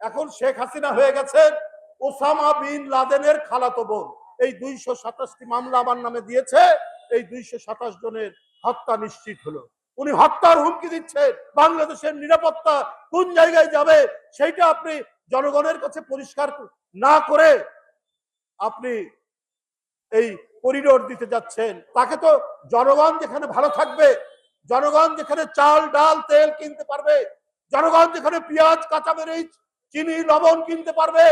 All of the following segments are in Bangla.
এখন শেখ হাসিনা হয়ে গেছেন ওসামা বিন লাদেনের খালাতো বোন। এই 227টি মামলা আমার নামে দিয়েছে, এই 227 জনের হত্যা নিশ্চিত হলো। উনি হত্যার হুমকি দিচ্ছেন। বাংলাদেশের নিরাপত্তা কোন জায়গায় যাবে সেইটা আপনি জনগণের কাছে পরিষ্কার না করে আপনি এই করিডোর দিতে যাচ্ছেন। তাকে তো জনগণ যেখানে ভালো থাকবে, জনগণ যেখানে চাল ডাল তেল কিনতে পারবে, জনগণ যেখানে পেঁয়াজ কাঁচামরিচ চিনি লবণ কিনতে পারবে,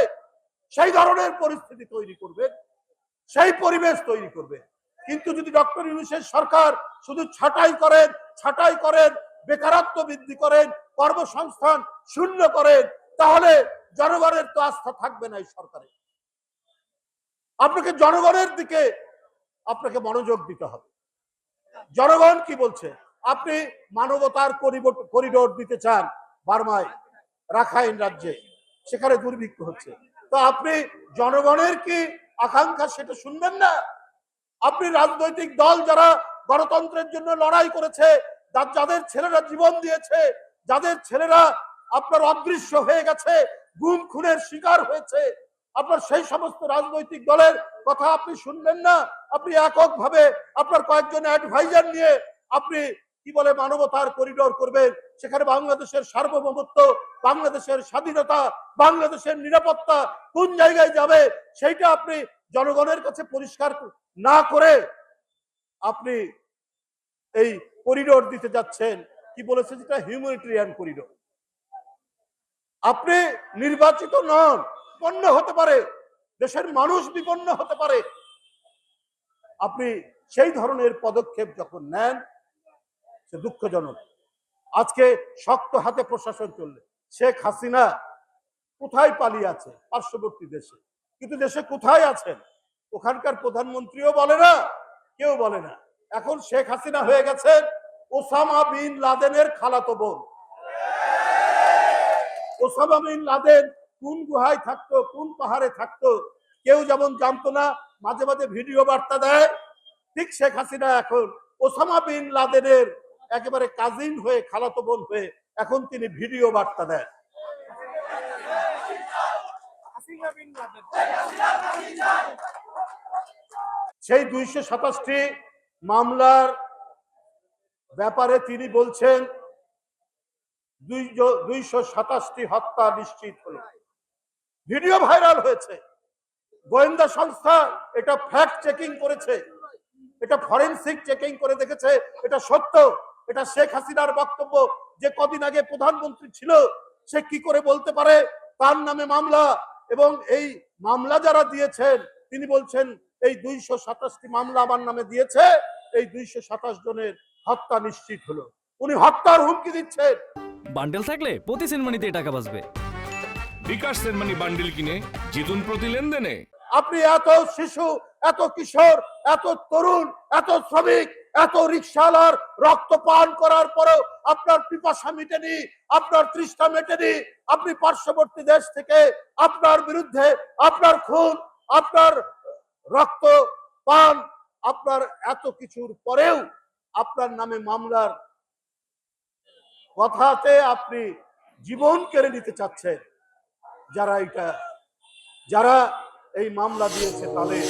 সেই ধরনের পরিস্থিতি তৈরি করবে, সেই পরিবেশ তৈরি করবে। কিন্তু যদি ডক্টর ইউনূসের সরকার শুধু ছাঁটাই করেন, বেকারত্ব বৃদ্ধি করেন, কর্মসংস্থান শূন্য করেন, তাহলে জনগণের তো আস্থা থাকবে না এই সরকারে। আপনাকে জনগণের দিকে আপনাকে মনোযোগ দিতে হবে। জনগণ কি বলছে? আপনি মানবতার করিডোর দিতে চান বার্মায়, রাখাইন রাজ্যে, সেখানে দুর্ভিক্ষ হচ্ছে, তো আপনি জনগণের কি আকাঙ্ক্ষা সেটা শুনবেন না? আপনি রাজনৈতিক দল যারা গণতন্ত্রের জন্য লড়াই করেছে, যাদের ছেলেরা জীবন দিয়েছে, যাদের ছেলেরা আপনার অদৃশ্য হয়ে গেছে, গুম খুনের শিকার হয়েছে, আপনার সেই সমস্ত রাজনৈতিক দলের কথা আপনি শুনবেন না? আপনি এককভাবে আপনার কয়েকজন অ্যাডভাইজার নিয়ে আপনি কি বলে মানবতার করিডোর করবেন, সেখানে বাংলাদেশের সার্বভৌমত্ব, বাংলাদেশের স্বাধীনতা, বাংলাদেশের নিরাপত্তা কোন জায়গায় যাবে সেইটা আপনি জনগণের কাছে পরিষ্কার না করে আপনি এই করিডোর দিতে যাচ্ছেন। কি বলেছে যেটা হিউম্যানিটেরিয়ান করিডোর। আপনি নির্বাচিত নন, বিপন্ন হতে পারে, দেশের মানুষ বিপন্ন হতে পারে। আপনি সেই ধরনের পদক্ষেপ যখন নেন, সে দুঃখজনক। আজকে শক্ত হাতে প্রশাসন চললে শেখ হাসিনা কোথায় পালিয়ে আছে? পার্শ্ববর্তী দেশে। কিন্তু দেশে কোথায় আছেন ওখানকার প্রধানমন্ত্রীও বলে না, কেউ বলে না। এখন শেখ হাসিনা হয়ে গেছেন ওসামা বিন লাদেনের খালাতো বোন। ওসামা বিন লাদেন কোন গুহায় থাকতো, কোন পাহাড়ে থাকতো, কেউ যেমন জানতো না, মাঝে মাঝে ভিডিও বার্তা দেয়, ঠিক শেখ হাসিনা এখন ওসামা বিন লাদেনের একেবারে কাজিন হয়ে, খালাতো বোন হয়ে এখন তিনি ভিডিও বার্তা দেন। সেই 227টি মামলার ব্যাপারে তিনি বলছেন 227টি হত্যা নিশ্চিত হলো। ভিডিও ভাইরাল হয়েছে, গোয়েন্দা সংস্থা এটা ফ্যাক্ট চেকিং করেছে, এটা ফরেনসিক চেকিং করে দেখেছে, এটা সত্য। এটা শেখ হাসিনার বক্তব্য যে কদিন আগে প্রধানমন্ত্রী ছিল, সে কি করে বলতে পারে তার নামে মামলা? এবং এই মামলা যারা দিয়েছেন, তিনি বলছেন এই 227টি মামলা আমার নামে দিয়েছে, এই 227 জনের হত্যা নিশ্চিত হলো। উনি হত্যার হুমকি দিচ্ছেন। বান্ডেল থাকলে প্রতি সেনমানিতে টাকা বাঁচবে। বিকাশ সেনমানি বান্ডেল কিনে জিতুন প্রতি লেনদেনে। আপনি এত শিশু, এত কিশোর, এত তরুণ, এত শ্রমিক, এত রিকশাওয়ালার রক্ত পান করার পরেও আপনার পিপাসা মেটেনি, আপনার তৃষ্ণা মেটেনি। আপনি পার্শ্ববর্তী দেশ থেকে আপনার বিরুদ্ধে আপনার খুন, আপনার রক্ত পান, আপনার এত কিছুর পরেও আপনার নামে মামলার কথাতে আপনি জীবন কেড়ে নিতে চাচ্ছেন। যারা এই মামলা দিয়েছে তাদের